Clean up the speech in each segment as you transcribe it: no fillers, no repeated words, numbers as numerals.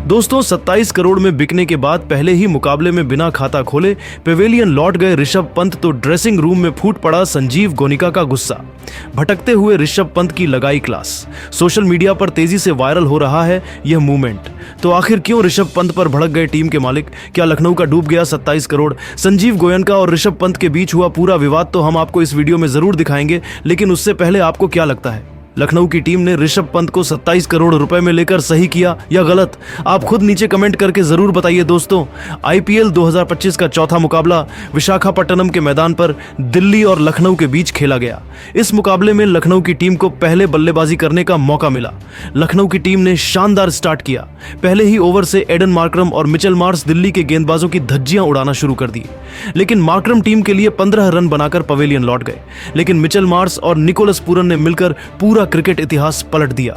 दोस्तों 27 करोड़ में बिकने के बाद पहले ही मुकाबले में बिना खाता खोले पेवेलियन लौट गए ऋषभ पंत तो ड्रेसिंग रूम में फूट पड़ा संजीव गोनिका का गुस्सा। भटकते हुए ऋषभ पंत की लगाई क्लास। सोशल मीडिया पर तेजी से वायरल हो रहा है यह मूवमेंट। तो आखिर क्यों ऋषभ पंत पर भड़क गए टीम के मालिक? क्या लखनऊ का डूब गया 27 करोड़? संजीव गोयनका और ऋषभ पंत के बीच हुआ पूरा विवाद तो हम आपको इस वीडियो में जरूर दिखाएंगे, लेकिन उससे पहले आपको क्या लगता है, लखनऊ की टीम ने ऋषभ पंत को 27 करोड़ रुपए में लेकर सही किया या गलत? आप खुद नीचे कमेंट करके जरूर बताइए। दोस्तों, आईपीएल 2025 का चौथा मुकाबला विशाखापट्टनम के मैदान पर दिल्ली और लखनऊ के बीच खेला गया। इस मुकाबले में लखनऊ की टीम को पहले बल्लेबाजी करने का मौका मिला। लखनऊ की टीम ने शानदार स्टार्ट किया। पहले ही ओवर से एडन मार्करम और मिचेल मार्श दिल्ली के गेंदबाजों की धज्जियां उड़ाना शुरू कर दी, लेकिन मार्करम टीम के लिए 15 रन बनाकर पवेलियन लौट गए। लेकिन मिचेल मार्श और निकोलस पूरन ने मिलकर पूरा क्रिकेट इतिहास पलट दिया।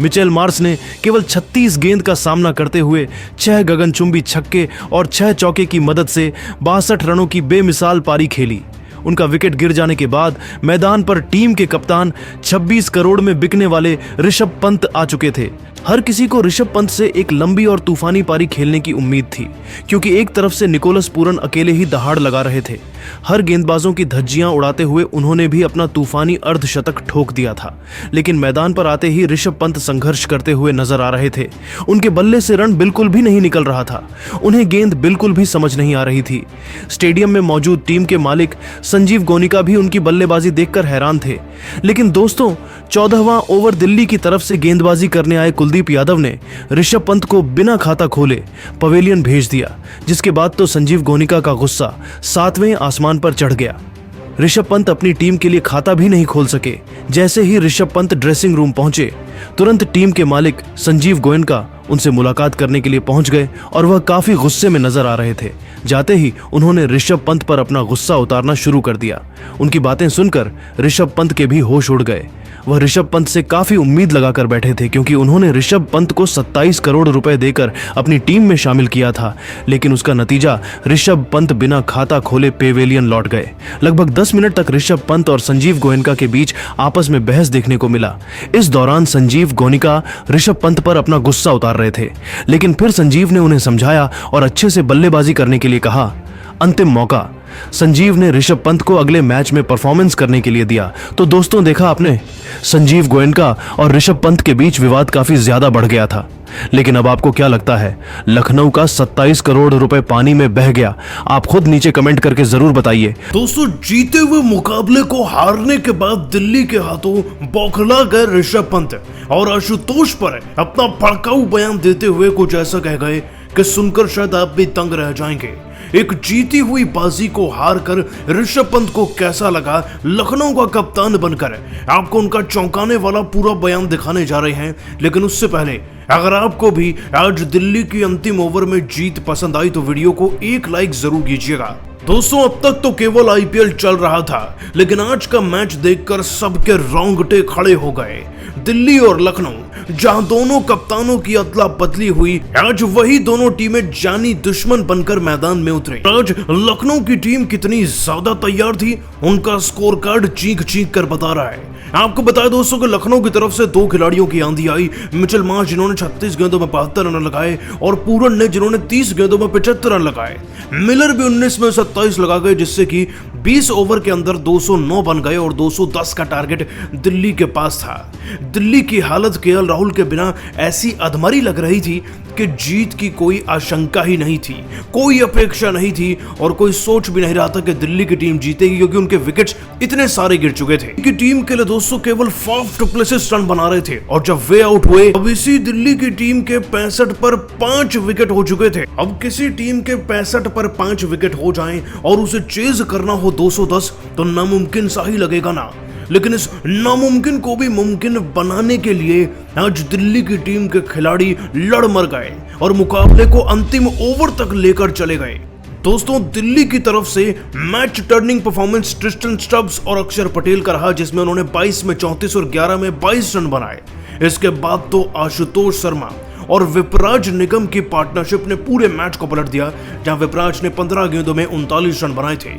मिचेल मार्श ने केवल 36 गेंद का सामना करते हुए 6 गगनचुंबी छक्के और 6 चौके की मदद से 62 रनों की बेमिसाल पारी खेली। उनका विकेट गिर जाने के बाद मैदान पर टीम के कप्तान 26 करोड़ में बिकने वाले ऋषभ पंत आ चुके थे। हर किसी को ऋषभ पंत से एक लंबी और तूफानी पारी खेलने की उम्मीद थी, क्योंकि एक तरफ से निकोलस पूरन अकेले ही दहाड़ लगा रहे थे। हर गेंदबाजों की धज्जियां उड़ाते हुए उन्होंने भी अपना तूफानी अर्धशतक ठोक दिया था। लेकिन मैदान पर आते ही ऋषभ पंत संघर्ष करते हुए नजर आ रहे थे। उनके बल्ले से रन बिल्कुल भी नहीं निकल रहा था। उन्हें गेंद बिल्कुल भी समझ नहीं आ रही थी। स्टेडियम में मौजूद टीम के मालिक संजीव गोनिका भी उनकी बल्लेबाजी देखकर हैरान थे। लेकिन दोस्तों, 14वां ओवर दिल्ली की तरफ से गेंदबाजी करने आए कुलदीप यादव ने ऋषभ पंत को बिना खाता खोले पवेलियन भेज दिया, जिसके बाद तो संजीव गोनिका का गुस्सा 7वें आसमान पर चढ़ गया। ऋषभ पंत अपनी टीम के लिए खाता भी नहीं खोल सके। जैसे ही ऋषभ पंत ड्रेसिंग रूम पहुंचे, तुरंत टीम के मालिक संजीव गोयनका उनसे मुलाकात करने के लिए पहुंच गए और वह काफी गुस्से में नजर आ रहे थे। जाते ही उन्होंने ऋषभ पंत पर अपना गुस्सा उतारना शुरू कर दिया। उनकी बातें सुनकर ऋषभ पंत के भी होश उड़ गए। वह ऋषभ पंत से काफी उम्मीद लगाकर बैठे थे, क्योंकि उन्होंने ऋषभ पंत को 27 करोड़ रुपए देकर अपनी टीम में शामिल किया था। लेकिन उसका नतीजा ऋषभ पंत बिना खाता खोले पेवेलियन लौट गए। लगभग 10 मिनट तक ऋषभ पंत और संजीव गोयनका के बीच आपस में बहस देखने को मिला। इस दौरान संजीव गोयनका ऋषभ पंत पर अपना गुस्सा उतार रहे थे, लेकिन फिर संजीव ने उन्हें समझाया और अच्छे से बल्लेबाजी करने के लिए कहा। अंतिम मौका संजीव ने ऋषभ पंत को अगले मैच में परफॉर्मेंस करने के लिए दिया। तो दोस्तों, देखा आपने, संजीव गोयनका और ऋषभ पंत के बीच विवाद काफी ज्यादा बढ़ गया था। लेकिन अब आपको क्या लगता है, लखनऊ का 27 करोड़ रुपए पानी में बह गया? आप खुद नीचे कमेंट करके जरूर बताइए। दोस्तों, जीते हुए मुकाबले को हारने के बाद दिल्ली के हाथों बौखला गए ऋषभ पंत और आशुतोष पर अपना भड़काऊ बयान देते हुए कुछ ऐसा कह गए कि सुनकर शायद आप भी तंग रह जाएंगे। एक जीती हुई बाजी को हार कर ऋषभ पंत को कैसा लगा लखनऊ का कप्तान बनकर, आपको उनका चौंकाने वाला पूरा बयान दिखाने जा रहे हैं। लेकिन उससे पहले, अगर आपको भी आज दिल्ली की अंतिम ओवर में जीत पसंद आई तो वीडियो को एक लाइक जरूर कीजिएगा। दोस्तों, अब तक तो केवल आईपीएल चल रहा था, लेकिन आज का मैच देखकर सबके रोंगटे खड़े हो गए। दिल्ली और लखनऊ, जहां दोनों कप्तानों की अदला बदली हुई, आज वही दोनों टीमें जानी दुश्मन बनकर मैदान में उतरे। आज लखनऊ की टीम कितनी ज्यादा तैयार थी, उनका स्कोर कार्ड चीख चीख कर बता रहा है। आपको बताया दोस्तों कि लखनऊ की तरफ से 2 खिलाड़ियों की आंधी आई। मिचेल मार्श जिन्होंने 36 गेंदों में 72 रन लगाए और पूरन ने जिन्होंने 30 गेंदों में 75 रन लगाए। मिलर भी 19 में 27 लगा गए, जिससे कि 20 ओवर के अंदर 209 बन गए और 210 का टारगेट दिल्ली के पास था। दिल्ली की हालत केएल राहुल के बिना ऐसी अधमरी लग रही थी कि जीत की कोई आशंका ही नहीं थी, कोई अपेक्षा नहीं थी और कोई सोच भी नहीं रहा था कि दिल्ली की टीम जीतेगी, क्योंकि उनके विकेट्स इतने सारे गिर चुके थे कि टीम के लिए दोस्तों केवल फाफ टू प्लेसेस रन बना रहे थे। और जब वे आउट हुए, अब इसी दिल्ली की टीम के 65 पर 5 विकेट हो चुके थे। अब किसी टीम के 65 पर 5 विकेट हो जाएं और उसे चेज करना हो 210 तो नामुमकिन सा ही लगेगा ना। लेकिन इस नामुमकिन को भी मुमकिन बनाने के लिए आज दिल्ली की टीम के खिलाड़ी लड़ मर गए और मुकाबले को अंतिम ओवर तक लेकर चले गए। दोस्तों, दिल्ली की तरफ से match turning performance Tristan Stubbs और अक्षर पटेल का रहा, जिसमें उन्होंने 22 में 34 और 11 में 22 रन बनाए। इसके बाद तो आशुतोष शर्मा और विपराज निगम की पार्टनरशिप ने पूरे मैच को पलट दिया, जहां विपराज ने 15 गेंदों में 39 रन बनाए थे।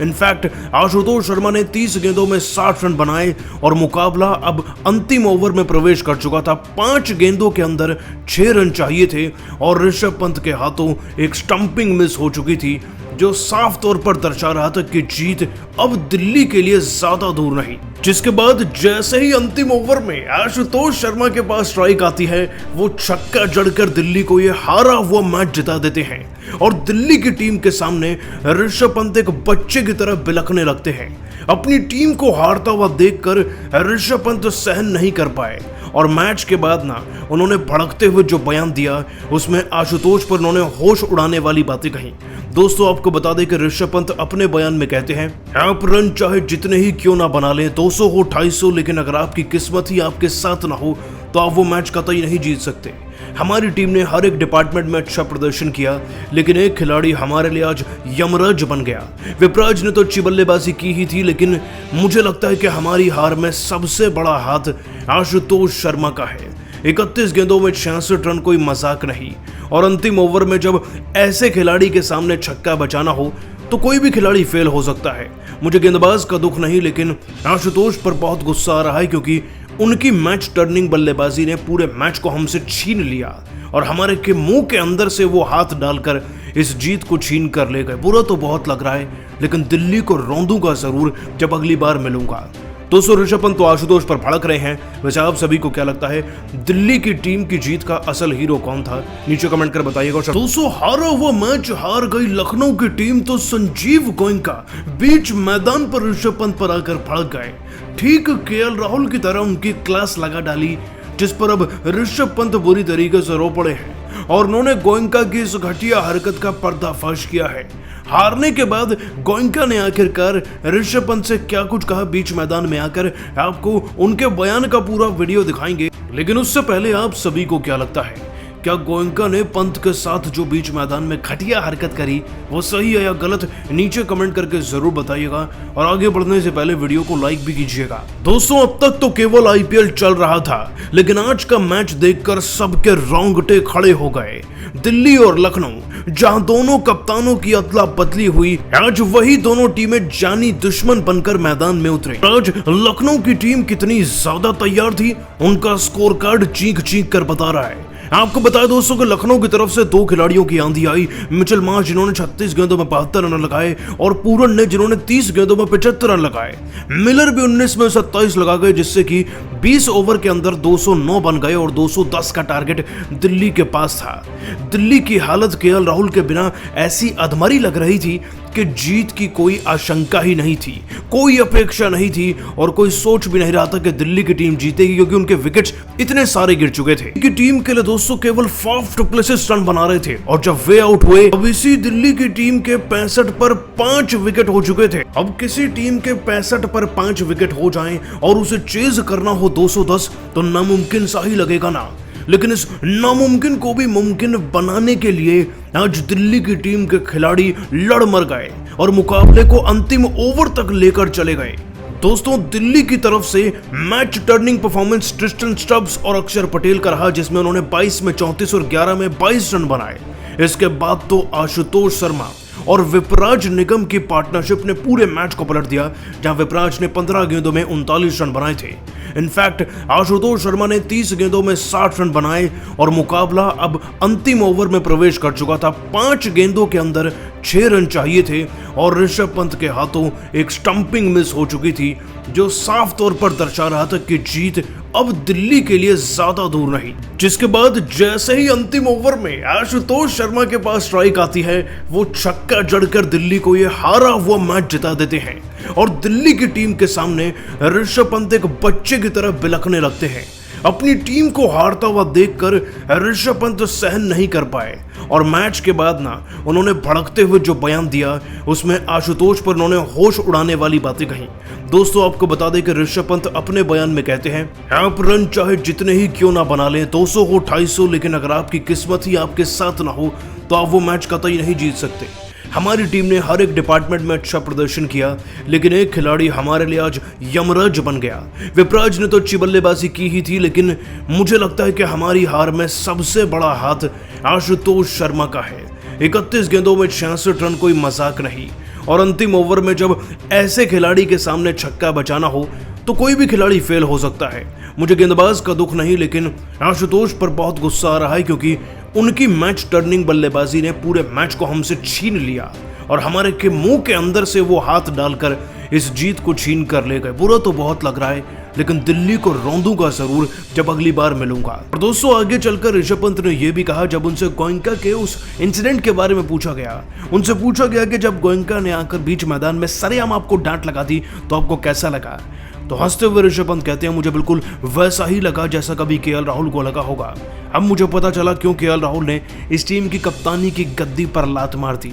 इनफैक्ट आशुतोष शर्मा ने 30 गेंदों में 60 रन बनाए और मुकाबला अब अंतिम ओवर में प्रवेश कर चुका था। 5 गेंदों के अंदर 6 रन चाहिए थे और ऋषभ पंत के हाथों एक स्टंपिंग मिस हो चुकी थी, जो साफ तौर पर दर्शा रहा था कि जीत अब दिल्ली के लिए ज्यादा दूर नहीं। जिसके बाद जैसे ही अंतिम ओवर में आशुतोष शर्मा के पास स्ट्राइक आती है, वो छक्का जड़कर दिल्ली को ये हारा हुआ मैच जिता देते हैं और दिल्ली की टीम के सामने ऋषभ पंत एक बच्चे की तरह बिलखने लगते हैं। अपनी टीम को हारता हुआ देखकर ऋषभ पंत सहन नहीं कर पाए और मैच के बाद ना उन्होंने भड़कते हुए जो बयान दिया, उसमें आशुतोष पर उन्होंने होश उड़ाने वाली बातें कही। दोस्तों, आपको बता दें कि ऋषभ पंत अपने बयान में कहते हैं, आप रन चाहे जितने ही क्यों ना बना लें, 200 हो 250, लेकिन अगर आपकी किस्मत ही आपके साथ ना हो तो आप वो मैच कतई नहीं जीत सकते। हमारी टीम ने हर एक डिपार्टमेंट में अच्छा प्रदर्शन किया, लेकिन एक खिलाड़ी हमारे लिए आज यमराज बन गया। विपराज ने तो अच्छी बल्लेबाजी की ही थी, लेकिन मुझे लगता है कि हमारी हार में सबसे बड़ा हाथ आशुतोष शर्मा का है। 31 गेंदों में 66 रन कोई मजाक नहीं, और अंतिम ओवर में जब ऐसे खिलाड़ी के सामने छक्का बचाना हो तो कोई भी खिलाड़ी फेल हो सकता है। मुझे गेंदबाज का दुख नहीं, लेकिन आशुतोष पर बहुत गुस्सा आ रहा है, क्योंकि उनकी मैच टर्निंग बल्लेबाजी ने पूरे मैच को हमसे छीन लिया और हमारे के मुंह के अंदर से वो हाथ डालकर इस जीत को छीन कर ले गए। बुरा तो बहुत लग रहा है, लेकिन दिल्ली को रौंदूंगा जरूर जब अगली बार मिलूंगा। दोस्तों, ऋषभ पंत तो आशुतोष पर भड़क रहे हैं। वैसे आप सभी को क्या लगता है, दिल्ली की टीम की जीत का असल हीरो कौन था? नीचे कमेंट कर बताइएगा। दोस्तों, हारा हुआ मैच हार गई लखनऊ की टीम तो संजीव गोयनका बीच मैदान पर ऋषभ पंत पर आकर भड़क गए। ठीक केएल राहुल की तरह उनकी क्लास लगा डाली, जिस पर अब ऋषभ पंत बुरी तरीके से रो पड़े हैं और उन्होंने गोयनका की इस घटिया हरकत का पर्दाफाश किया है। हारने के बाद गोयनका ने आखिरकार ऋषभ पंत से क्या कुछ कहा, बीच मैदान में आकर आपको उनके बयान का पूरा वीडियो दिखाएंगे। लेकिन उससे पहले आप सभी को क्या लगता है, क्या गोयनका ने पंत के साथ जो बीच मैदान में घटिया हरकत करी वो सही है या गलत? नीचे कमेंट करके जरूर बताइएगा और आगे बढ़ने से पहले वीडियो को लाइक भी कीजिएगा। दोस्तों, अब तक तो केवल आईपीएल चल रहा था, लेकिन आज का मैच देखकर सबके रोंगटे खड़े हो गए। दिल्ली और लखनऊ, जहां दोनों कप्तानों की अदला बदली हुई, आज वही दोनों टीमें जानी दुश्मन बनकर मैदान में उतरी। आज लखनऊ की टीम कितनी ज्यादा तैयार थी, उनका स्कोर कार्ड चीख चीख कर बता रहा है। आपको बताया दोस्तों कि लखनऊ की तरफ से 2 खिलाड़ियों की आंधी आई। मिचेल मार्श जिन्होंने 36 गेंदों में 72 रन लगाए और पूरन ने जिन्होंने 30 गेंदों में 75 रन लगाए। मिलर भी 19 में 27 लगा गए, जिससे कि 20 ओवर के अंदर 209 बन गए और 210 का टारगेट दिल्ली के पास था। दिल्ली की हालत केएल राहुल के बिना ऐसी अधमरी लग रही थी कि जीत की कोई आशंका ही नहीं थी, कोई अपेक्षा नहीं थी और कोई सोच भी नहीं रहा था कि दिल्ली की टीम जीतेगी, क्योंकि उनके विकेट्स इतने सारे गिर चुके थे कि टीम के लिए दोस्तों केवल फाफ टू प्लेसेस रन बना रहे थे। और जब वे आउट हुए, अब इसी दिल्ली की टीम के 65 पर 5 विकेट हो चुके थे। अब किसी टीम के 65 पर 5 विकेट हो जाएं और उसे चेज करना हो 210 तो नामुमकिन सा ही लगेगा ना। लेकिन इस नामुमकिन को भी मुमकिन बनाने के लिए आज दिल्ली की टीम के खिलाड़ी लड़ मर गए और मुकाबले को अंतिम ओवर तक लेकर चले गए। दोस्तों, दिल्ली की तरफ से match turning performance Tristan Stubbs और अक्षर पटेल का रहा, जिसमें उन्होंने 22 में 34 और 11 में 22 रन बनाए। इसके बाद तो आशुतोष शर्मा और विपराज निगम की पार्टनरशिप ने पूरे मैच को पलट दिया, जहां विपराज ने 15 गेंदों में 39 रन बनाए थे। इनफैक्ट आशुतोष शर्मा ने 30 गेंदों में 60 रन बनाए और मुकाबला अब अंतिम ओवर में प्रवेश कर चुका था। 5 गेंदों के अंदर 6 रन चाहिए थे और ऋषभ पंत के हाथों एक स्टंपिंग मिस हो चुकी थी, जो साफ तौर पर दर्शा रहा था कि जीत अब दिल्ली के लिए ज्यादा दूर नहीं। जिसके बाद जैसे ही अंतिम ओवर में आशुतोष शर्मा के पास स्ट्राइक आती है, वो छक्का जड़कर दिल्ली को ये हारा हुआ मैच जिता देते हैं और दिल्ली की टीम के सामने ऋषभ पंत एक बच्चे की तरह बिलखने लगते हैं। अपनी टीम को हारता हुआ देखकर ऋषभ पंत सहन नहीं कर पाए और मैच के बाद ना उन्होंने भड़कते हुए जो बयान दिया, उसमें आशुतोष पर उन्होंने होश उड़ाने वाली बातें कही। दोस्तों, आपको बता दें कि ऋषभ पंत अपने बयान में कहते हैं, आप रन चाहे जितने ही क्यों ना बना लें, 200 हो 250, लेकिन अगर आपकी किस्मत ही आपके साथ ना हो तो आप वो मैच कतई नहीं जीत सकते। हमारी टीम ने हर एक डिपार्टमेंट में अच्छा प्रदर्शन किया, लेकिन एक खिलाड़ी हमारे लिए आज यमराज बन गया। विपराज ने तो अच्छी बल्लेबाजी की ही थी, लेकिन मुझे लगता है कि हमारी हार में सबसे बड़ा हाथ आशुतोष शर्मा का है। 31 गेंदों में 66 रन कोई मजाक नहीं, और अंतिम ओवर में जब ऐसे खिलाड़ी के सामने छक्का बचाना हो तो कोई भी खिलाड़ी फेल हो सकता है। मुझे गेंदबाज का दुख नहीं, लेकिन आशुतोष पर बहुत गुस्सा आ रहा है, क्योंकि उनकी मैच टर्निंग बल्लेबाजी ने पूरे मैच को हमसे छीन लिया और हमारे के मुंह के अंदर से वो हाथ डालकर इस जीत को छीन कर ले गए। बुरा तो बहुत लग रहा है, लेकिन दिल्ली को रौंदूंगा जरूर जब अगली बार मिलूंगा। और दोस्तों, आगे चलकर ऋषभ पंत ने यह भी कहा, जब उनसे गोयनका के उस इंसिडेंट के बारे में पूछा गया, उनसे पूछा गया कि जब गोयनका ने आकर बीच मैदान में सरेआम आपको डांट लगा दी तो आपको कैसा लगा। तो हंसते हुए ऋषभ पंत कहते हैं, मुझे बिल्कुल वैसा ही लगा जैसा कभी केएल राहुल को लगा होगा। अब मुझे पता चला क्यों केएल राहुल ने इस टीम की कप्तानी की गद्दी पर लात मार दी।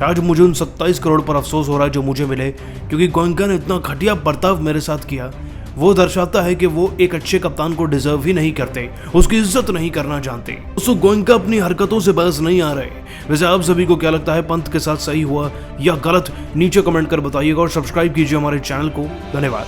आज मुझे उन 27 करोड़ पर अफसोस हो रहा है जो मुझे मिले, क्योंकि गोयनका ने इतना घटिया बर्ताव मेरे साथ किया। वो दर्शाता है कि वो एक अच्छे कप्तान को डिजर्व ही नहीं करते, उसकी इज्जत नहीं करना जानते। दोस्तों, गोयनका अपनी हरकतों से बाज नहीं आ रहे। वैसे आप सभी को क्या लगता है, पंत के साथ सही हुआ या गलत? नीचे कमेंट कर बताइएगा और सब्सक्राइब कीजिए हमारे चैनल को। धन्यवाद।